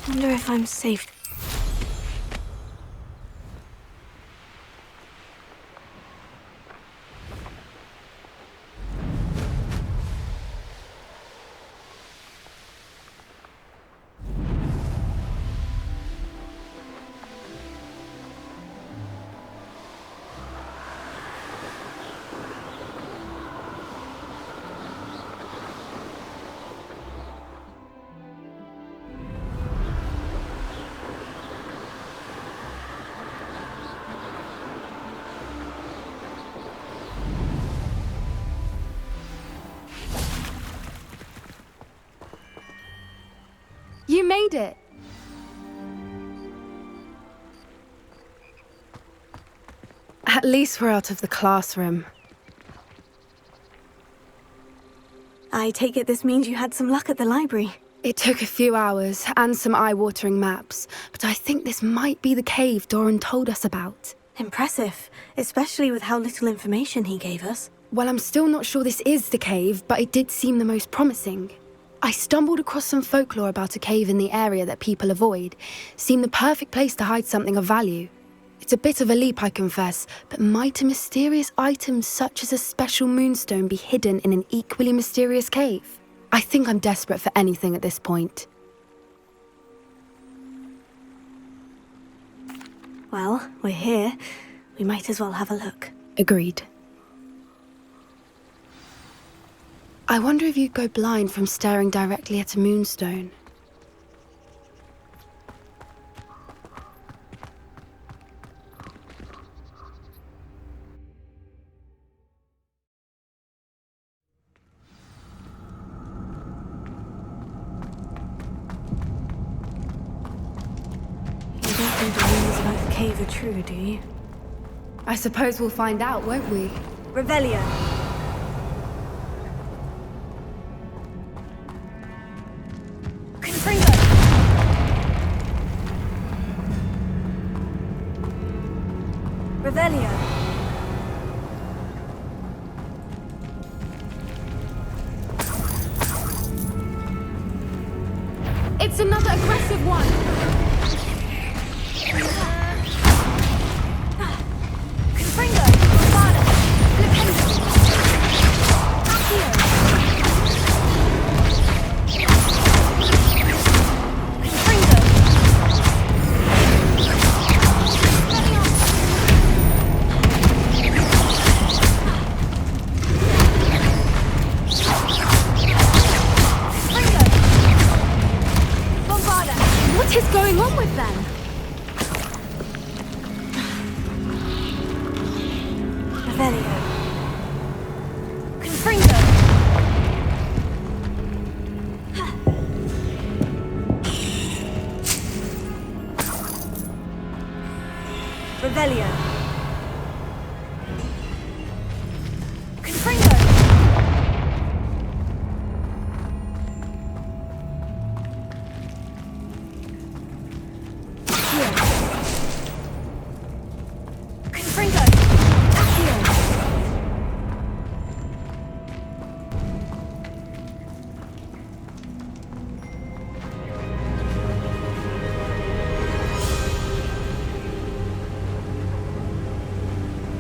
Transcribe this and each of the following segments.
Wonder if I'm safe. You made it! At least we're out of the classroom. I take it this means you had some luck at the library. It took a few hours and some eye-watering maps, but I think this might be the cave Doran told us about. Impressive, especially with how little information he gave us. Well, I'm still not sure this is the cave, but it did seem the most promising. I stumbled across some folklore about a cave in the area that people avoid. Seemed the perfect place to hide something of value. It's a bit of a leap, I confess, but might a mysterious item such as a special moonstone be hidden in an equally mysterious cave? I think I'm desperate for anything at this point. Well, we're here. We might as well have a look. Agreed. I wonder if you'd go blind from staring directly at a moonstone. You don't think the rumors about the cave are true, do you? I suppose we'll find out, won't we? Revelio. Revelio. It's another aggressive one! Confringo! Spada! Flipendo! Accio! Confringo! What is going on with them? Revelio. Confringo. Revelio. Confringo. Confringo. Accio.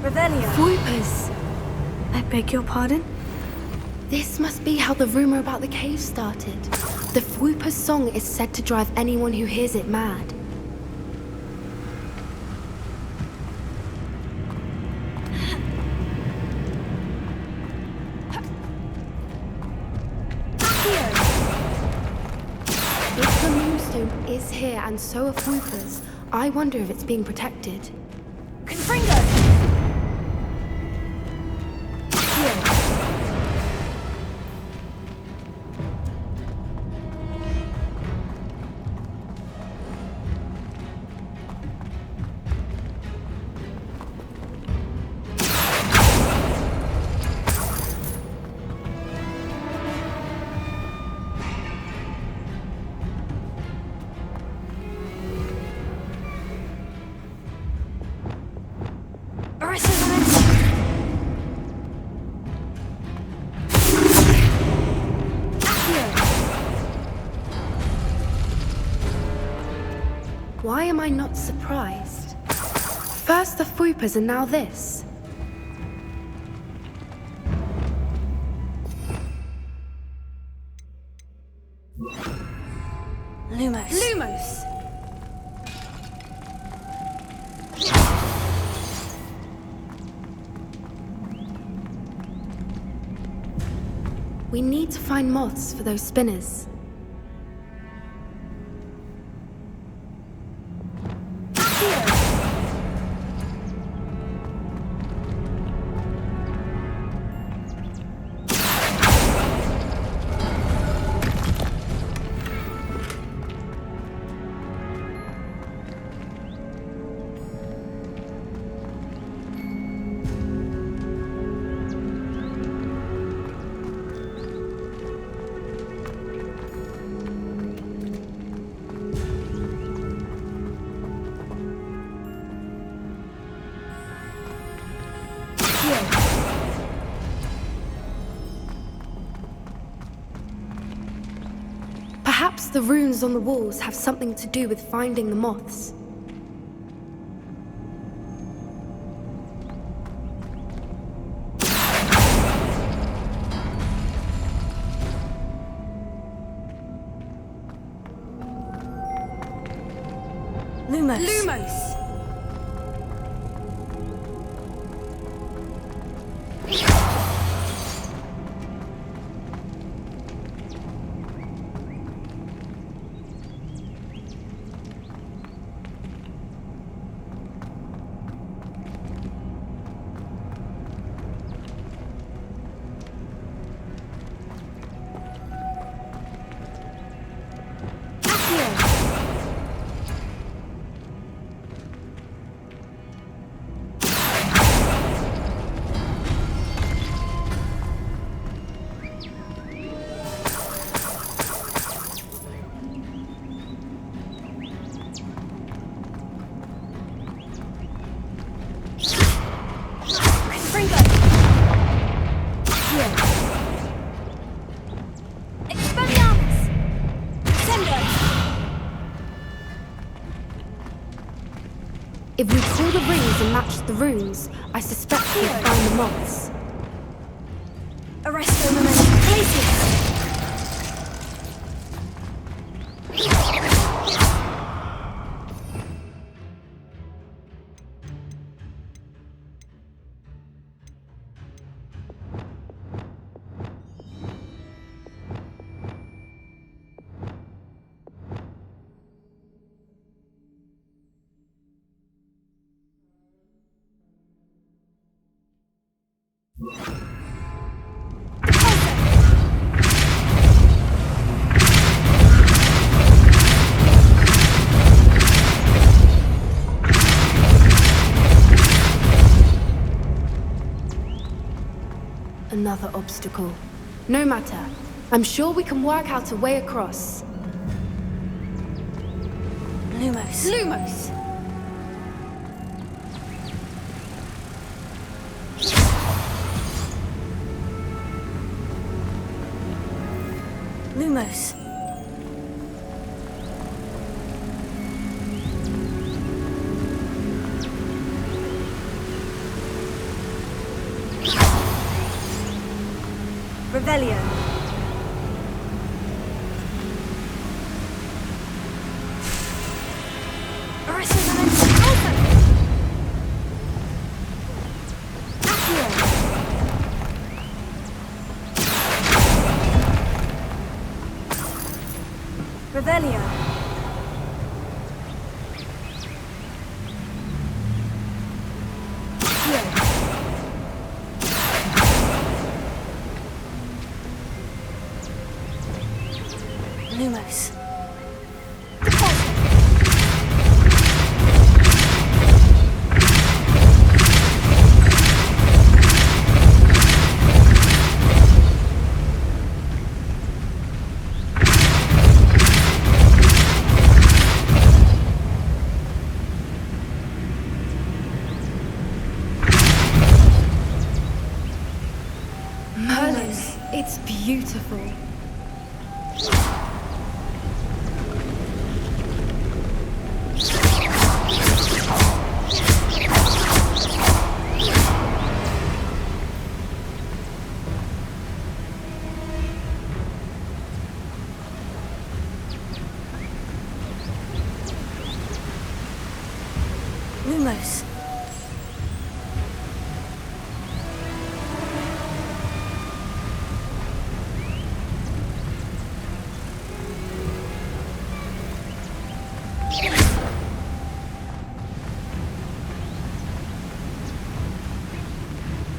Revelio. Whoopers! I beg your pardon? This must be how the rumor about the cave started. The Whooper's song is said to drive anyone who hears it mad. If the moonstone is here and so are Whoopers, I wonder if it's being protected. Confringo. Why am I not surprised? First the Fupas and now this. Lumos. Lumos! We need to find moths for those spinners. Perhaps the runes on the walls have something to do with finding the moths. Lumos. Lumos! If we pull the rings and match the runes, I suspect we'll find the moths. Arresto momentum. Places. Another obstacle. No matter. I'm sure we can work out a way across. Lumos. Lumos! Lumos. Rebellion. Arresto momentum. Accio. Rebellion. Lumos. Merlin, it's beautiful.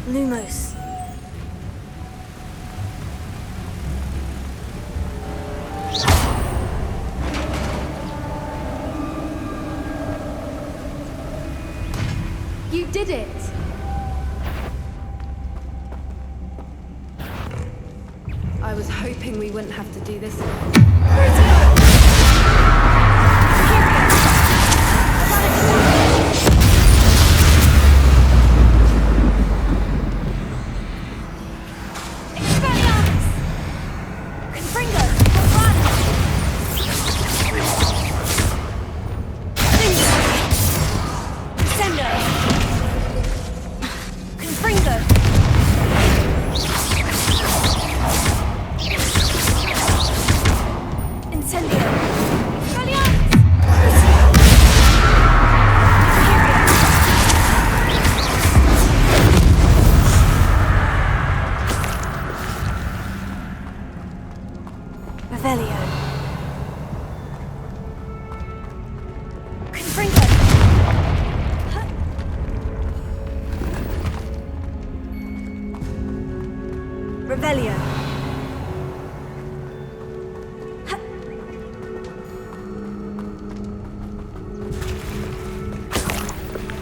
Lumos. You did it! I was hoping we wouldn't have to do this again.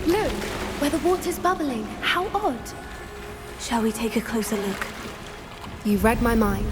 Look, where the water's bubbling. How odd. Shall we take a closer look? You read my mind.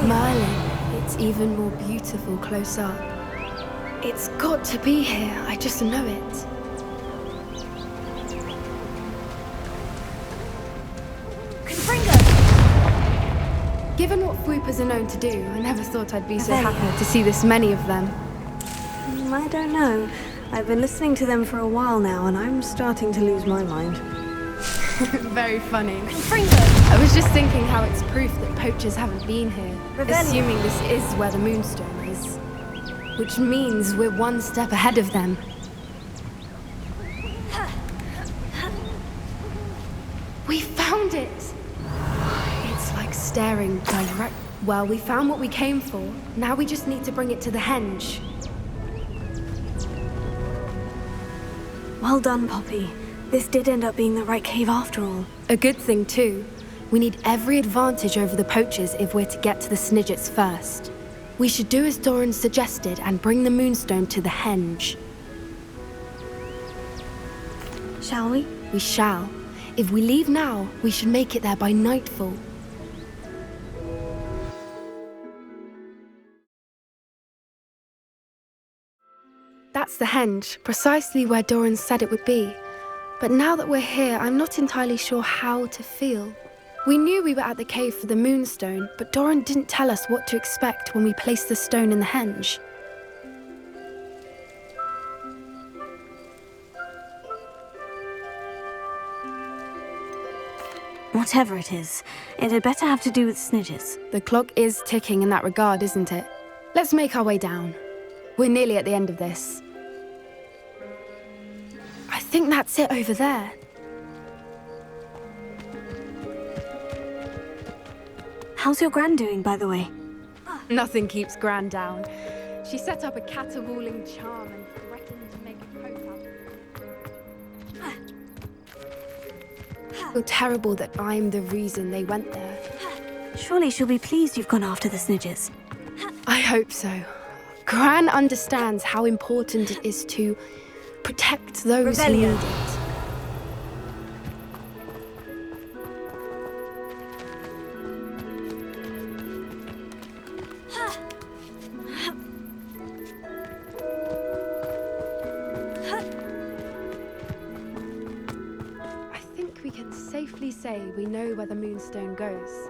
Merlin, it's even more beautiful close up. It's got to be here, I just know it. Given what swoopers are known to do, I never thought I'd be so happy to see this many of them. I don't know. I've been listening to them for a while now, and I'm starting to lose my mind. Very funny. I was just thinking how it's proof that poachers haven't been here, assuming this is where the moonstone is. Which means we're one step ahead of them. We found it! It's like staring direct. Well, we found what we came for. Now we just need to bring it to the henge. Well done, Poppy. This did end up being the right cave after all. A good thing, too. We need every advantage over the poachers if we're to get to the Snidgets first. We should do as Doran suggested and bring the moonstone to the henge. Shall we? We shall. If we leave now, we should make it there by nightfall. That's the henge, precisely where Doran said it would be. But now that we're here, I'm not entirely sure how to feel. We knew we were at the cave for the moonstone, but Doran didn't tell us what to expect when we placed the stone in the henge. Whatever it is, it had better have to do with Snidgets. The clock is ticking in that regard, isn't it? Let's make our way down. We're nearly at the end of this. I think that's it over there. How's your Gran doing, by the way? Nothing keeps Gran down. She set up a caterwauling charm and threatened to make a pope out of it. I feel terrible that I'm the reason they went there. Surely she'll be pleased you've gone after the Snidgets. I hope so. Gran understands how important it is to protect those who need it. I think we can safely say we know where the moonstone goes.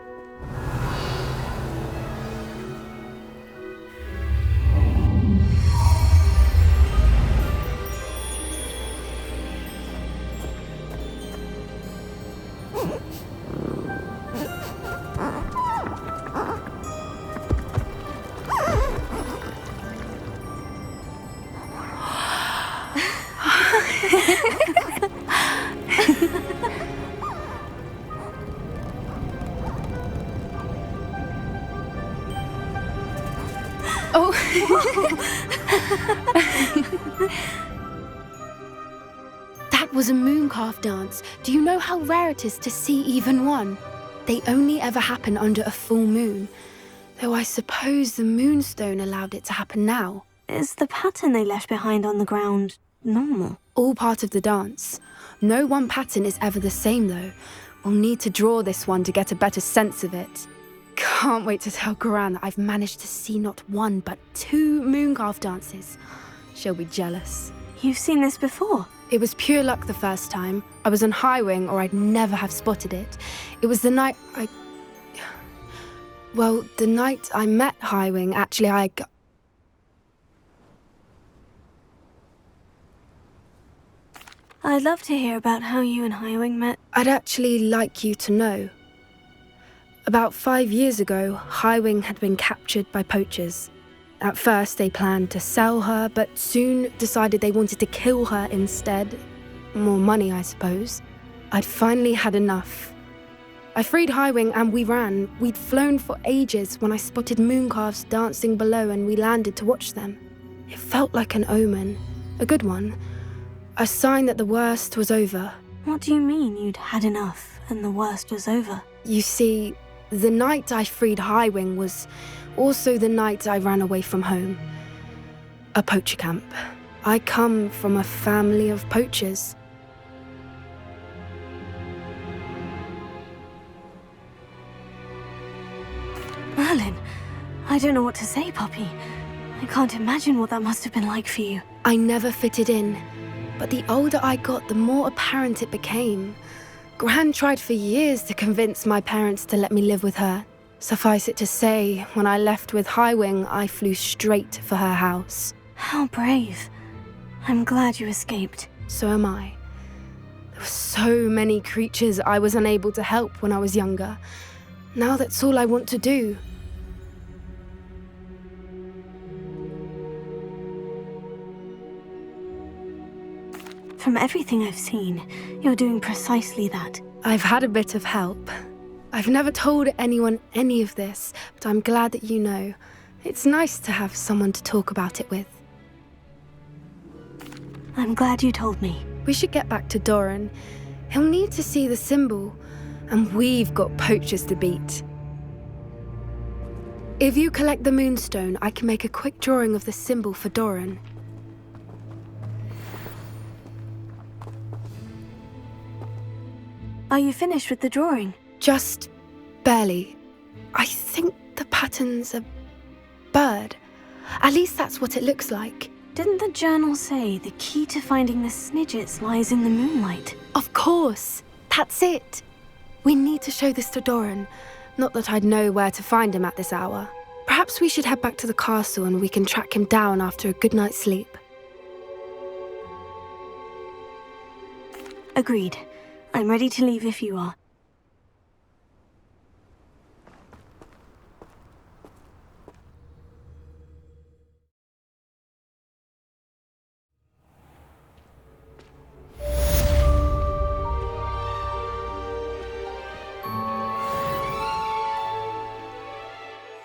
Oh. That was a mooncalf dance. Do you know how rare it is to see even one? They only ever happen under a full moon. Though I suppose the moonstone allowed it to happen now. Is the pattern they left behind on the ground normal? All part of the dance. No one pattern is ever the same, though. We'll need to draw this one to get a better sense of it. Can't wait to tell Gran that I've managed to see not one, but 2 mooncalf dances. She'll be jealous. You've seen this before? It was pure luck the first time. I was on Highwing, or I'd never have spotted it. It was the night the night I met Highwing, actually, I'd love to hear about how you and Highwing met. I'd actually like you to know. About 5 years ago, Highwing had been captured by poachers. At first, they planned to sell her, but soon decided they wanted to kill her instead. More money, I suppose. I'd finally had enough. I freed Highwing and we ran. We'd flown for ages when I spotted mooncalves dancing below and we landed to watch them. It felt like an omen. A good one. A sign that the worst was over. What do you mean you'd had enough and the worst was over? You see, the night I freed Highwing was also the night I ran away from home. A poacher camp. I come from a family of poachers. Merlin, I don't know what to say, Poppy. I can't imagine what that must have been like for you. I never fitted in, but the older I got, the more apparent it became. Gran tried for years to convince my parents to let me live with her. Suffice it to say, when I left with Highwing, I flew straight for her house. How brave. I'm glad you escaped. So am I. There were so many creatures I was unable to help when I was younger. Now that's all I want to do. From everything I've seen, you're doing precisely that. I've had a bit of help. I've never told anyone any of this, but I'm glad that you know. It's nice to have someone to talk about it with. I'm glad you told me. We should get back to Doran. He'll need to see the symbol, and we've got poachers to beat. If you collect the moonstone, I can make a quick drawing of the symbol for Doran. Are you finished with the drawing? Just barely. I think the pattern's a bird. At least that's what it looks like. Didn't the journal say the key to finding the Snidgets lies in the moonlight? Of course. That's it. We need to show this to Doran. Not that I'd know where to find him at this hour. Perhaps we should head back to the castle and we can track him down after a good night's sleep. Agreed. I'm ready to leave if you are.